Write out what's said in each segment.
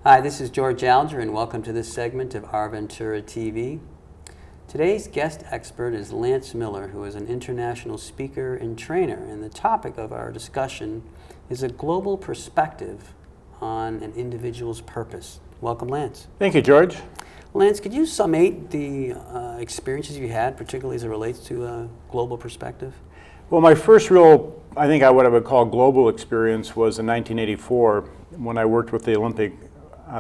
Hi, this is George Alger, and welcome to this segment of Our Ventura TV. Today's guest expert is Lance Miller, who is an international speaker and trainer, and the topic of our discussion is a global perspective on an individual's purpose. Welcome, Lance. Thank you, George. Lance, could you summate the experiences you had, particularly as it relates to a global perspective? Well, my first real, what I would call global experience was in 1984 when I worked with the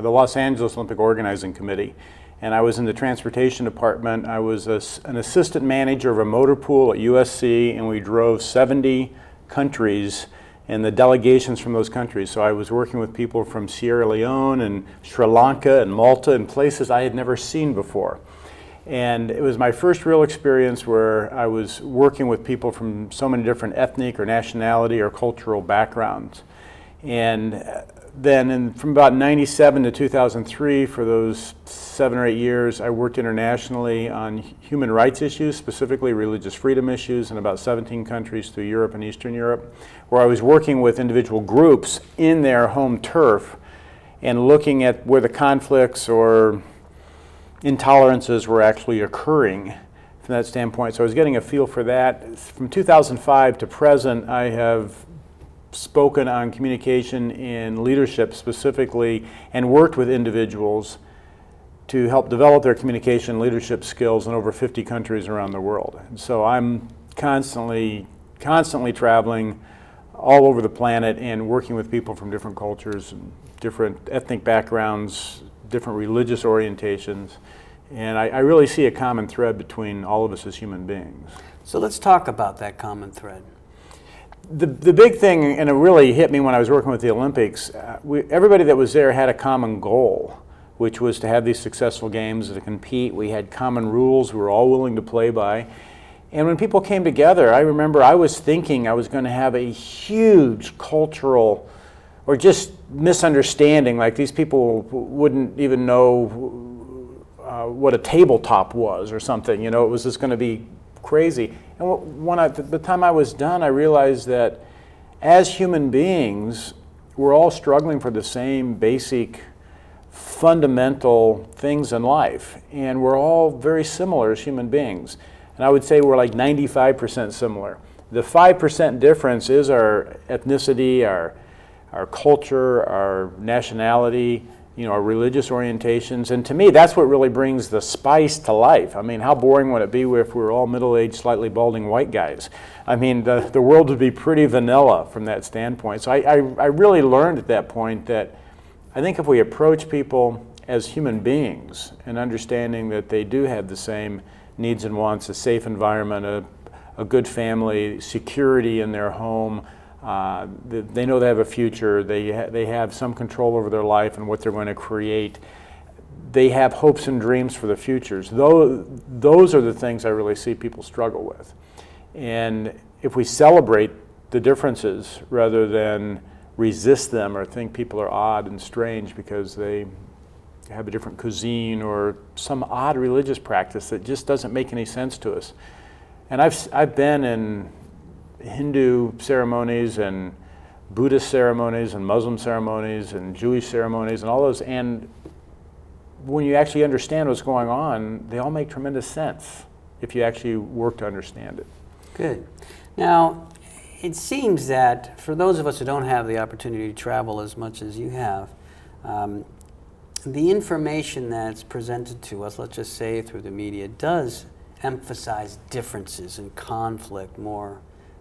Los Angeles Olympic Organizing Committee. And I was in the transportation department. I was an assistant manager of a motor pool at USC, and we drove 70 countries and the delegations from those countries. So I was working with people from Sierra Leone and Sri Lanka and Malta and places I had never seen before. And it was my first real experience where I was working with people from so many different ethnic or nationality or cultural backgrounds. And then from about 97 to 2003, for those 7 or 8 years, I worked internationally on human rights issues, specifically religious freedom issues, in about 17 countries through Europe and Eastern Europe, where I was working with individual groups in their home turf and looking at where the conflicts or intolerances were actually occurring from that standpoint. So I was getting a feel for that. From 2005 to present, I have spoken on communication and leadership specifically and worked with individuals to help develop their communication and leadership skills in over 50 countries around the world. And so I'm constantly traveling all over the planet and working with people from different cultures and different ethnic backgrounds, different religious orientations, and I really see a common thread between all of us as human beings. So let's talk about that common thread. The big thing, and it really hit me when I was working with the Olympics, everybody that was there had a common goal, which was to have these successful games, to compete. We had common rules we were all willing to play by. And when people came together, I remember I was thinking I was going to have a huge cultural or just misunderstanding, like these people wouldn't even know what a tabletop was or something. It was just going to be crazy. And the time I was done, I realized that as human beings, we're all struggling for the same basic fundamental things in life, and we're all very similar as human beings. And I would say we're like 95% similar. The 5% difference is our ethnicity, our culture, our nationality, our religious orientations. And to me, that's what really brings the spice to life. I mean, how boring would it be if we were all middle-aged, slightly balding white guys? I mean, the world would be pretty vanilla from that standpoint. So I really learned at that point that I think if we approach people as human beings and understanding that they do have the same needs and wants, a safe environment, a good family, security in their home, they know they have a future, they have some control over their life and what they're going to create. They have hopes and dreams for the futures. Those are the things I really see people struggle with. And if we celebrate the differences rather than resist them or think people are odd and strange because they have a different cuisine or some odd religious practice that just doesn't make any sense to us. And I've been in Hindu ceremonies and Buddhist ceremonies and Muslim ceremonies and Jewish ceremonies and all those, and when you actually understand what's going on, they all make tremendous sense if you actually work to understand it. Good. Now, it seems that for those of us who don't have the opportunity to travel as much as you have, the information that's presented to us, let's just say through the media, does emphasize differences and conflict more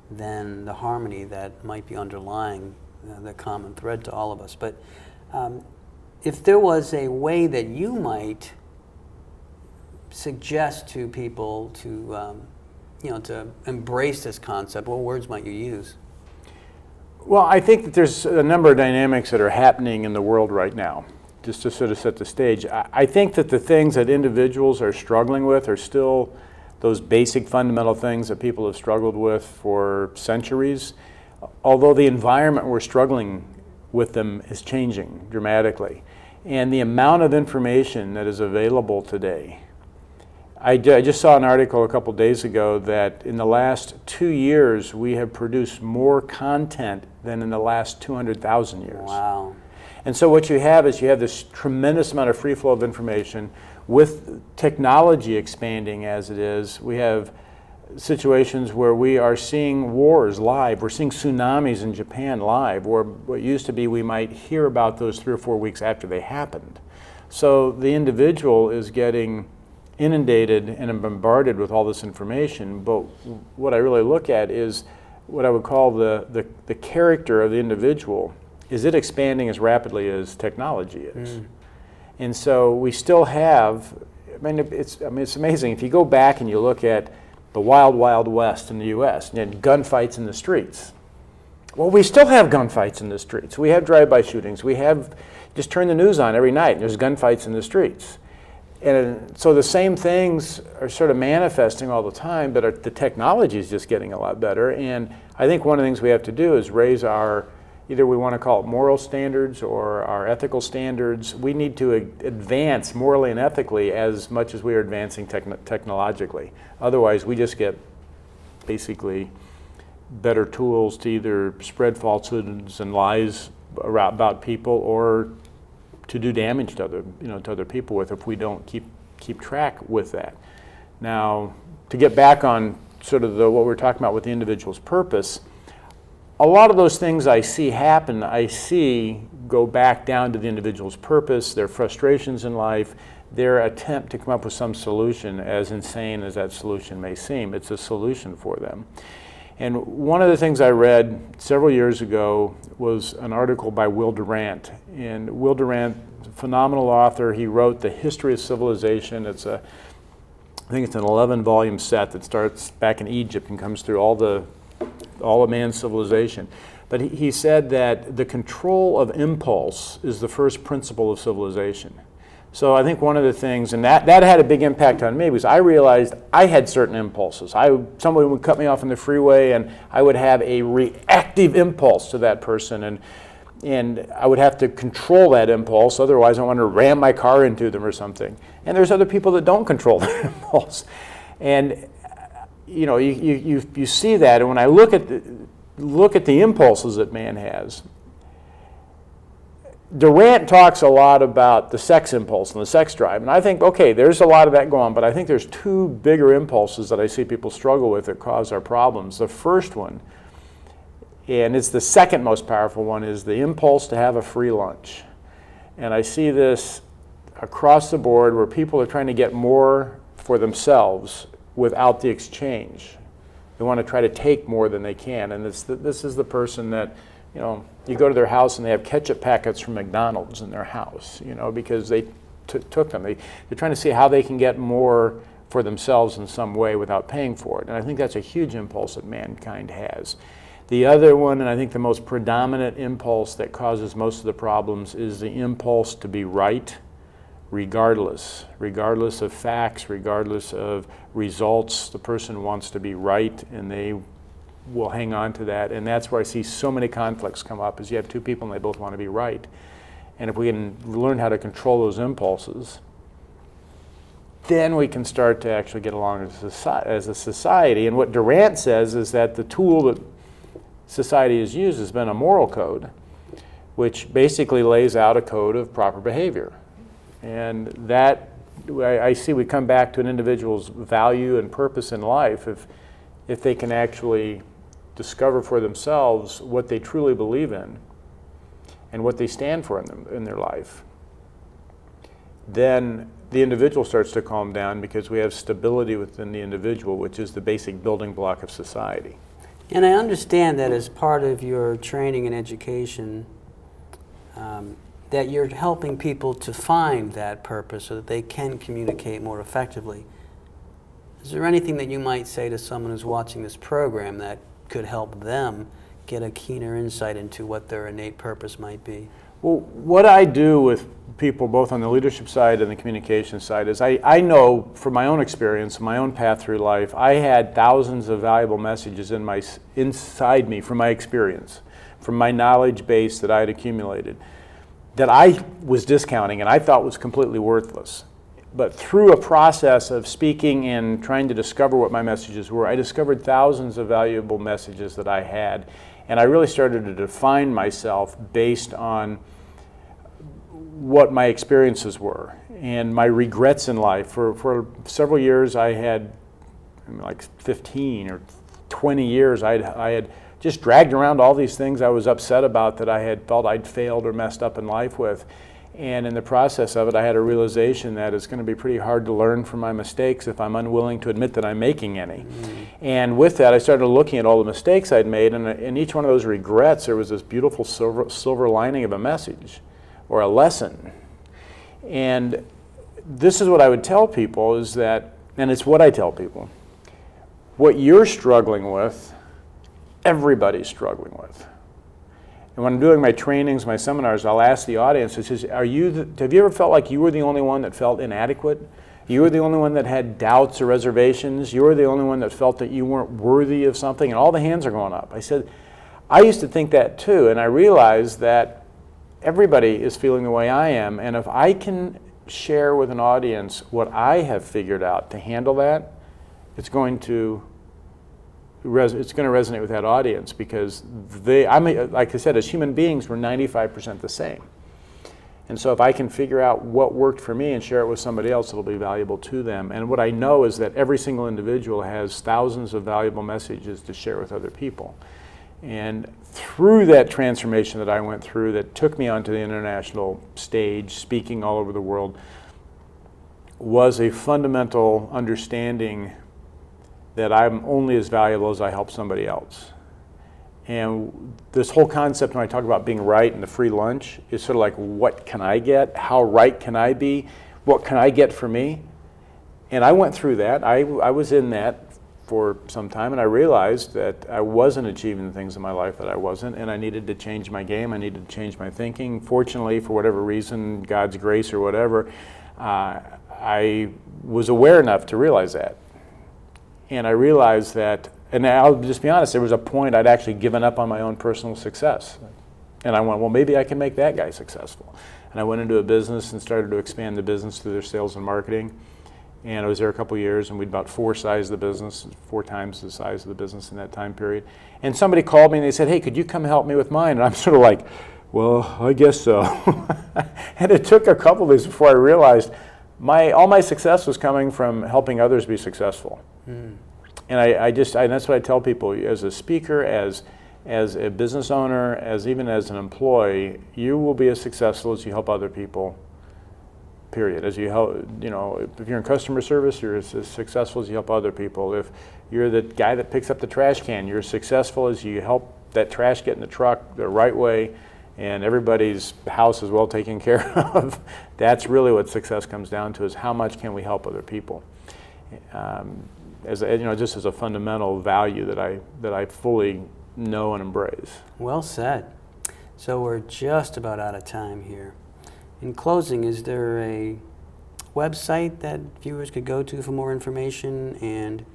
than the harmony that might be underlying the common thread to all of us. But if there was a way that you might suggest to people to embrace this concept, what words might you use? Well, I think that there's a number of dynamics that are happening in the world right now, just to sort of set the stage. I think that the things that individuals are struggling with are still those basic fundamental things that people have struggled with for centuries, although the environment we're struggling with them is changing dramatically. And the amount of information that is available today, I just saw an article a couple days ago that in the last 2 years we have produced more content than in the last 200,000 years. Wow. And so what you have is you have this tremendous amount of free flow of information. With technology expanding as it is, we have situations where we are seeing wars live. We're seeing tsunamis in Japan live, where what used to be we might hear about those 3 or 4 weeks after they happened. So the individual is getting inundated and bombarded with all this information, but what I really look at is what I would call the character of the individual. Is it expanding as rapidly as technology is? And so we still have, it's amazing. If you go back and you look at the wild, wild west in the U.S. and gunfights in the streets. Well, we still have gunfights in the streets. We have drive-by shootings. We have, just turn the news on every night and there's gunfights in the streets. And so the same things are sort of manifesting all the time, but the technology is just getting a lot better. And I think one of the things we have to do is raise our, either we want to call it moral standards or our ethical standards. We need to advance morally and ethically as much as we are advancing technologically. Otherwise, we just get basically better tools to either spread falsehoods and lies about people or to do damage to other people with if we don't keep track with that. Now, to get back on sort of what we're talking about with the individual's purpose, a lot of those things I see happen, I see go back down to the individual's purpose, their frustrations in life, their attempt to come up with some solution, as insane as that solution may seem. It's a solution for them. And one of the things I read several years ago was an article by Will Durant. And Will Durant, phenomenal author, he wrote The History of Civilization. I think it's an 11-volume set that starts back in Egypt and comes through all of man's civilization. But he said that the control of impulse is the first principle of civilization. So I think one of the things, and that had a big impact on me, because I realized I had certain impulses. Somebody would cut me off on the freeway and I would have a reactive impulse to that person, and I would have to control that impulse, otherwise I wanted to ram my car into them or something. And there's other people that don't control their impulse. And you see that, and when I look at the impulses that man has, Durant talks a lot about the sex impulse and the sex drive, and I think, okay, there's a lot of that going on, but I think there's two bigger impulses that I see people struggle with that cause our problems. The first one, and it's the second most powerful one, is the impulse to have a free lunch. And I see this across the board where people are trying to get more for themselves without the exchange. They want to try to take more than they can, and this is the person that, you go to their house and they have ketchup packets from McDonald's in their house, because they took them. They're trying to see how they can get more for themselves in some way without paying for it. And I think that's a huge impulse that mankind has. The other one, and I think the most predominant impulse that causes most of the problems, is the impulse to be right, regardless of facts, regardless of results. The person wants to be right, and they will hang on to that, and that's where I see so many conflicts come up, is you have two people and they both want to be right. And if we can learn how to control those impulses, then we can start to actually get along as a society. And what Durant says is that the tool that society has used has been a moral code, which basically lays out a code of proper behavior. And that, I see we come back to an individual's value and purpose in life if they can actually discover for themselves what they truly believe in and what they stand for in their life. Then the individual starts to calm down, because we have stability within the individual, which is the basic building block of society. And I understand that as part of your training and education, that you're helping people to find that purpose so that they can communicate more effectively. Is there anything that you might say to someone who's watching this program that could help them get a keener insight into what their innate purpose might be? Well, what I do with people both on the leadership side and the communication side is I know from my own experience, my own path through life, I had thousands of valuable messages inside me from my experience, from my knowledge base that I had accumulated, that I was discounting and I thought was completely worthless. But through a process of speaking and trying to discover what my messages were, I discovered thousands of valuable messages that I had. And I really started to define myself based on what my experiences were and my regrets in life. For several years, I had, like 15 or 20 years, I had just dragged around all these things I was upset about that I had felt I'd failed or messed up in life with. And in the process of it, I had a realization that it's going to be pretty hard to learn from my mistakes if I'm unwilling to admit that I'm making any. And with that, I started looking at all the mistakes I'd made, and in each one of those regrets, there was this beautiful silver lining of a message or a lesson. And this is what I would tell people is that, and it's what I tell people, what you're struggling with, everybody's struggling with. And when I'm doing my trainings, my seminars, I'll ask the audience, have you ever felt like you were the only one that felt inadequate? You were the only one that had doubts or reservations? You were the only one that felt that you weren't worthy of something? And all the hands are going up. I said, I used to think that too, and I realized that everybody is feeling the way I am, and if I can share with an audience what I have figured out to handle that, it's going to resonate with that audience, because like I said, as human beings, we're 95% the same. And so if I can figure out what worked for me and share it with somebody else, it'll be valuable to them. And what I know is that every single individual has thousands of valuable messages to share with other people. And through that transformation that I went through that took me onto the international stage, speaking all over the world, was a fundamental understanding that I'm only as valuable as I help somebody else. And this whole concept when I talk about being right and the free lunch is sort of like, what can I get? How right can I be? What can I get for me? And I went through that. I was in that for some time, and I realized that I wasn't achieving the things in my life that I wasn't, and I needed to change my game. I needed to change my thinking. Fortunately, for whatever reason, God's grace or whatever, I was aware enough to realize that. And I realized that, and I'll just be honest, there was a point I'd actually given up on my own personal success. And I went, well, maybe I can make that guy successful. And I went into a business and started to expand the business through their sales and marketing. And I was there a couple of years, and we'd about four times the size of the business in that time period. And somebody called me and they said, hey, could you come help me with mine? And I'm sort of like, well, I guess so. And it took a couple of days before I realized all my success was coming from helping others be successful. And that's what I tell people, as a speaker, as a business owner, even as an employee, you will be as successful as you help other people, period. As you help, if you're in customer service, you're as successful as you help other people. If you're the guy that picks up the trash can, you're as successful as you help that trash get in the truck the right way and everybody's house is well taken care of. That's really what success comes down to, is how much can we help other people. Just as a fundamental value that I fully know and embrace. Well said. So we're just about out of time here. In closing, is there a website that viewers could go to for more information, and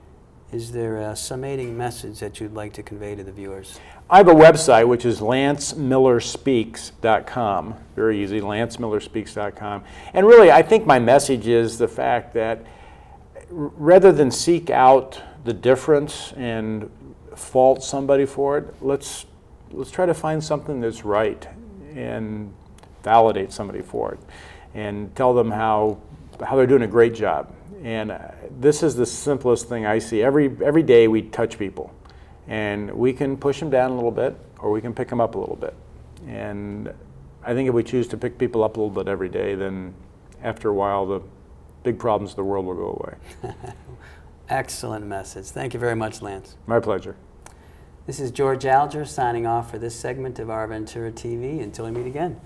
is there a summating message that you'd like to convey to the viewers? I have a website, which is lancemillerspeaks.com. Very easy, lancemillerspeaks.com. And really, I think my message is the fact that rather than seek out the difference and fault somebody for it, let's try to find something that's right and validate somebody for it and tell them how they're doing a great job. And this is the simplest thing I see. Every day we touch people, and we can push them down a little bit or we can pick them up a little bit. And I think if we choose to pick people up a little bit every day, then after a while the big problems of the world will go away. Excellent message. Thank you very much, Lance. My pleasure. This is George Alger signing off for this segment of Our Ventura TV. Until we meet again.